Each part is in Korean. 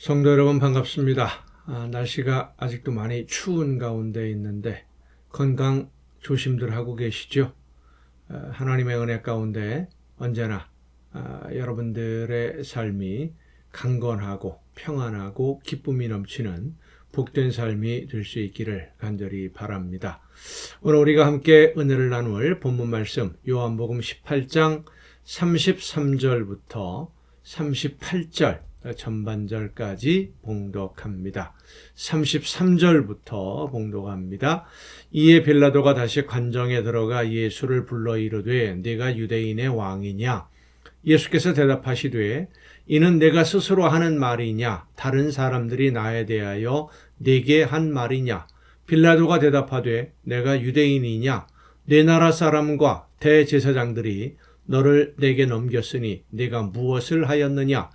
성도 여러분 반갑습니다. 날씨가 아직도 많이 추운 가운데 있는데 건강 조심들 하고 계시죠? 하나님의 은혜 가운데 언제나 여러분들의 삶이 강건하고 평안하고 기쁨이 넘치는 복된 삶이 될 수 있기를 간절히 바랍니다. 오늘 우리가 함께 은혜를 나눌 본문 말씀 요한복음 18장 33절부터 38절 전반절까지 봉독합니다. 33절부터 봉독합니다. 이에 빌라도가 다시 관정에 들어가 예수를 불러 이르되 네가 유대인의 왕이냐? 예수께서 대답하시되 이는 내가 스스로 하는 말이냐? 다른 사람들이 나에 대하여 내게 한 말이냐? 빌라도가 대답하되 내가 유대인이냐? 내 나라 사람과 대제사장들이 너를 내게 넘겼으니 네가 무엇을 하였느냐?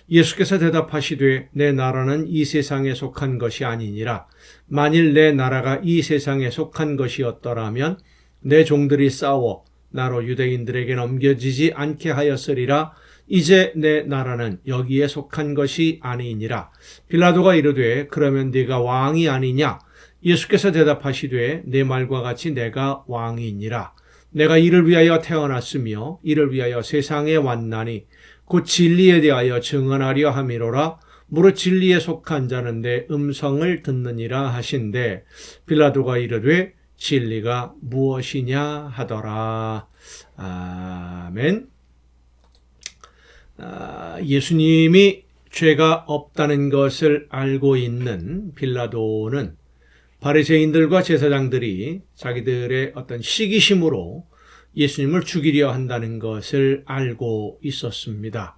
예수께서 대답하시되 내 나라는 이 세상에 속한 것이 아니니라. 만일 내 나라가 이 세상에 속한 것이었더라면 내 종들이 싸워 나로 유대인들에게 넘겨지지 않게 하였으리라. 이제 내 나라는 여기에 속한 것이 아니니라. 빌라도가 이르되 그러면 네가 왕이 아니냐? 예수께서 대답하시되 내 말과 같이 내가 왕이니라. 내가 이를 위하여 태어났으며 이를 위하여 세상에 왔나니 곧 진리에 대하여 증언하려 함이로라. 무릇 진리에 속한 자는 내 음성을 듣느니라 하신대 빌라도가 이르되 진리가 무엇이냐 하더라. 아멘. 예수님이 죄가 없다는 것을 알고 있는 빌라도는 바리새인들과 제사장들이 자기들의 어떤 시기심으로 예수님을 죽이려 한다는 것을 알고 있었습니다.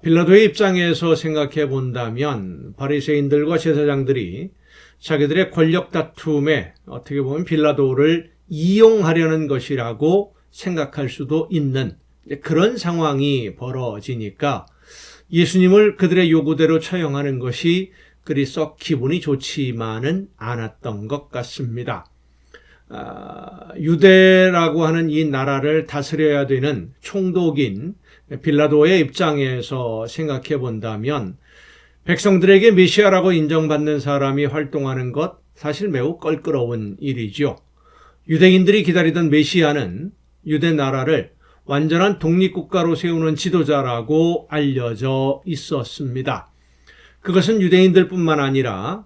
빌라도의 입장에서 생각해 본다면 바리새인들과 제사장들이 자기들의 권력 다툼에 어떻게 보면 빌라도를 이용하려는 것이라고 생각할 수도 있는 그런 상황이 벌어지니까 예수님을 그들의 요구대로 처형하는 것이 그리 썩 기분이 좋지만은 않았던 것 같습니다. 유대라고 하는 이 나라를 다스려야 되는 총독인 빌라도의 입장에서 생각해 본다면 백성들에게 메시아라고 인정받는 사람이 활동하는 것 사실 매우 껄끄러운 일이죠. 유대인들이 기다리던 메시아는 유대 나라를 완전한 독립국가로 세우는 지도자라고 알려져 있었습니다. 그것은 유대인들뿐만 아니라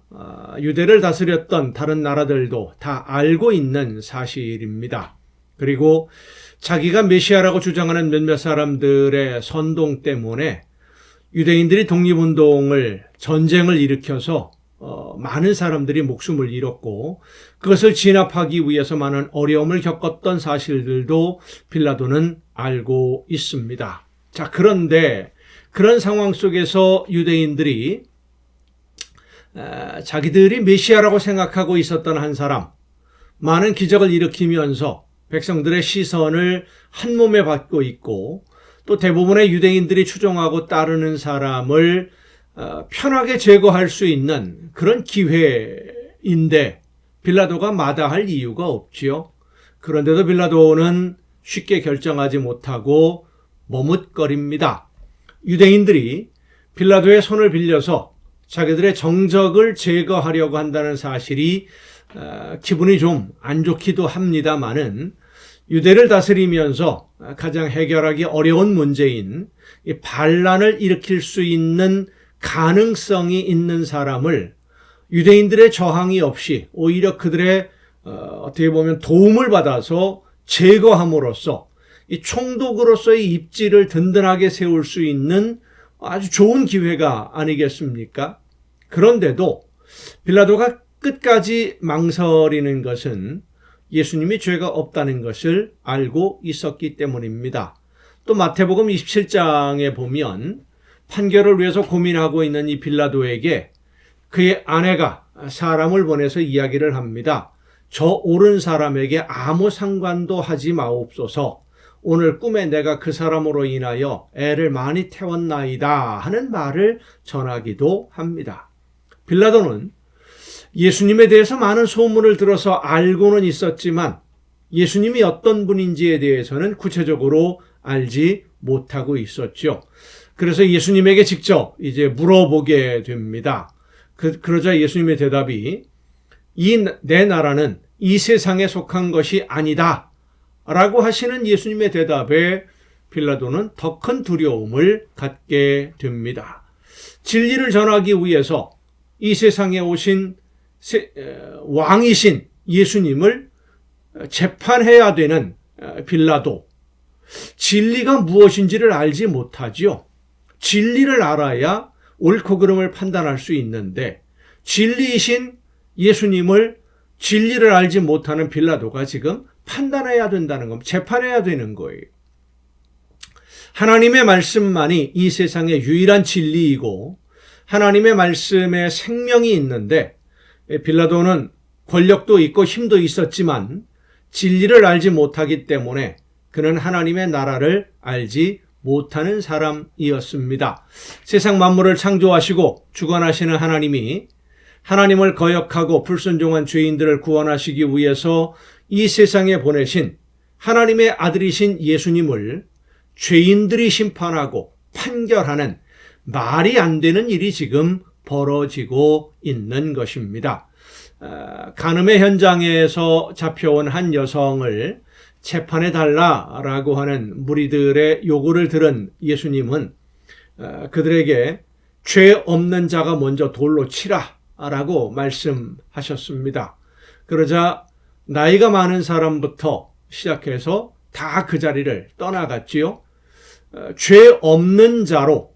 유대를 다스렸던 다른 나라들도 다 알고 있는 사실입니다. 그리고 자기가 메시아라고 주장하는 몇몇 사람들의 선동 때문에 유대인들이 독립운동을 전쟁을 일으켜서 많은 사람들이 목숨을 잃었고 그것을 진압하기 위해서 많은 어려움을 겪었던 사실들도 빌라도는 알고 있습니다. 자, 그런데 그런 상황 속에서 유대인들이 자기들이 메시아라고 생각하고 있었던 한 사람, 많은 기적을 일으키면서 백성들의 시선을 한 몸에 받고 있고 또 대부분의 유대인들이 추종하고 따르는 사람을 편하게 제거할 수 있는 그런 기회인데 빌라도가 마다할 이유가 없지요. 그런데도 빌라도는 쉽게 결정하지 못하고 머뭇거립니다. 유대인들이 빌라도의 손을 빌려서 자기들의 정적을 제거하려고 한다는 사실이 기분이 좀 안 좋기도 합니다만은 유대를 다스리면서 가장 해결하기 어려운 문제인 이 반란을 일으킬 수 있는 가능성이 있는 사람을 유대인들의 저항이 없이 오히려 그들의 어떻게 보면 도움을 받아서 제거함으로써 이 총독으로서의 입지를 든든하게 세울 수 있는 아주 좋은 기회가 아니겠습니까? 그런데도 빌라도가 끝까지 망설이는 것은 예수님이 죄가 없다는 것을 알고 있었기 때문입니다. 또 마태복음 27장에 보면 판결을 위해서 고민하고 있는 이 빌라도에게 그의 아내가 사람을 보내서 이야기를 합니다. 저 옳은 사람에게 아무 상관도 하지 마옵소서. 오늘 꿈에 내가 그 사람으로 인하여 애를 많이 태웠나이다 하는 말을 전하기도 합니다. 빌라도는 예수님에 대해서 많은 소문을 들어서 알고는 있었지만 예수님이 어떤 분인지에 대해서는 구체적으로 알지 못하고 있었죠. 그래서 예수님에게 직접 이제 물어보게 됩니다. 그러자 예수님의 대답이 내 나라는 이 세상에 속한 것이 아니다 라고 하시는 예수님의 대답에 빌라도는 더 큰 두려움을 갖게 됩니다. 진리를 전하기 위해서 이 세상에 오신 왕이신 예수님을 재판해야 되는 빌라도, 진리가 무엇인지를 알지 못하지요. 진리를 알아야 옳고 그름을 판단할 수 있는데 진리이신 예수님을 진리를 알지 못하는 빌라도가 지금 판단해야 된다는 겁니다. 재판해야 되는 거예요. 하나님의 말씀만이 이 세상의 유일한 진리이고 하나님의 말씀에 생명이 있는데 빌라도는 권력도 있고 힘도 있었지만 진리를 알지 못하기 때문에 그는 하나님의 나라를 알지 못하는 사람이었습니다. 세상 만물을 창조하시고 주관하시는 하나님이 하나님을 거역하고 불순종한 죄인들을 구원하시기 위해서 이 세상에 보내신 하나님의 아들이신 예수님을 죄인들이 심판하고 판결하는 말이 안 되는 일이 지금 벌어지고 있는 것입니다. 간음의 현장에서 잡혀온 한 여성을 재판해달라라고 하는 무리들의 요구를 들은 예수님은 그들에게 죄 없는 자가 먼저 돌로 치라라고 말씀하셨습니다. 그러자 나이가 많은 사람부터 시작해서 다 그 자리를 떠나갔지요. 죄 없는 자로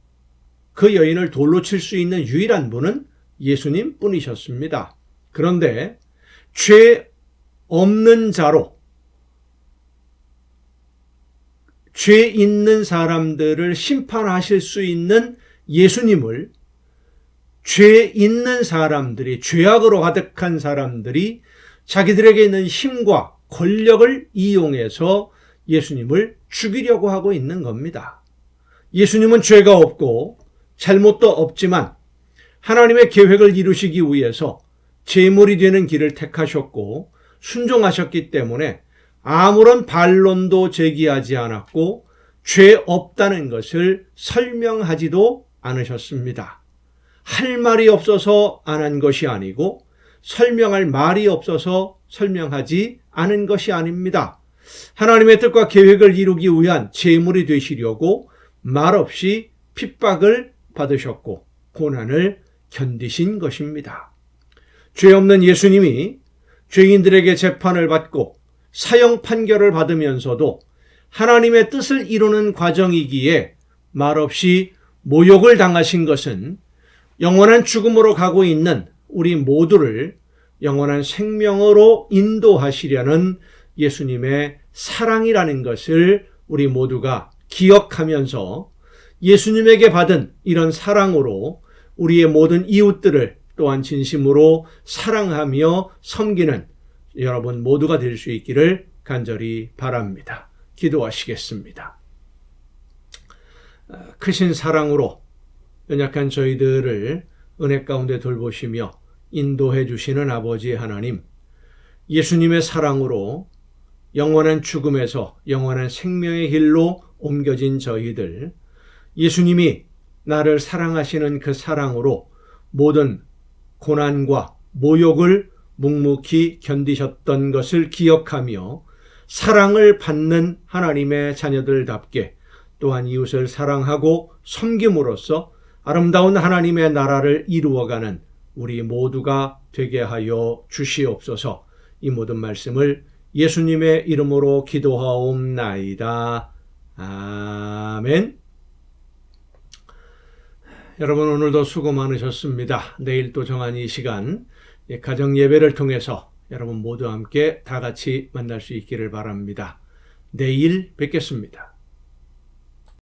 그 여인을 돌로 칠 수 있는 유일한 분은 예수님 뿐이셨습니다. 그런데 죄 없는 자로 죄 있는 사람들을 심판하실 수 있는 예수님을 죄 있는 사람들이, 죄악으로 가득한 사람들이 자기들에게 있는 힘과 권력을 이용해서 예수님을 죽이려고 하고 있는 겁니다. 예수님은 죄가 없고 잘못도 없지만 하나님의 계획을 이루시기 위해서 제물이 되는 길을 택하셨고 순종하셨기 때문에 아무런 반론도 제기하지 않았고 죄 없다는 것을 설명하지도 않으셨습니다. 할 말이 없어서 안 한 것이 아니고 설명할 말이 없어서 설명하지 않은 것이 아닙니다. 하나님의 뜻과 계획을 이루기 위한 제물이 되시려고 말없이 핍박을 받으셨고 고난을 견디신 것입니다. 죄 없는 예수님이 죄인들에게 재판을 받고 사형 판결을 받으면서도 하나님의 뜻을 이루는 과정이기에 말없이 모욕을 당하신 것은 영원한 죽음으로 가고 있는 우리 모두를 영원한 생명으로 인도하시려는 예수님의 사랑이라는 것을 우리 모두가 기억하면서 예수님에게 받은 이런 사랑으로 우리의 모든 이웃들을 또한 진심으로 사랑하며 섬기는 여러분 모두가 될 수 있기를 간절히 바랍니다. 기도하시겠습니다. 크신 사랑으로 연약한 저희들을 은혜 가운데 돌보시며 인도해 주시는 아버지 하나님, 예수님의 사랑으로 영원한 죽음에서 영원한 생명의 길로 옮겨진 저희들, 예수님이 나를 사랑하시는 그 사랑으로 모든 고난과 모욕을 묵묵히 견디셨던 것을 기억하며 사랑을 받는 하나님의 자녀들답게 또한 이웃을 사랑하고 섬김으로써 아름다운 하나님의 나라를 이루어가는 우리 모두가 되게 하여 주시옵소서. 이 모든 말씀을 예수님의 이름으로 기도하옵나이다. 아멘. 여러분 오늘도 수고 많으셨습니다. 내일 또 정한 이 시간 가정 예배를 통해서 여러분 모두 함께 다 같이 만날 수 있기를 바랍니다. 내일 뵙겠습니다.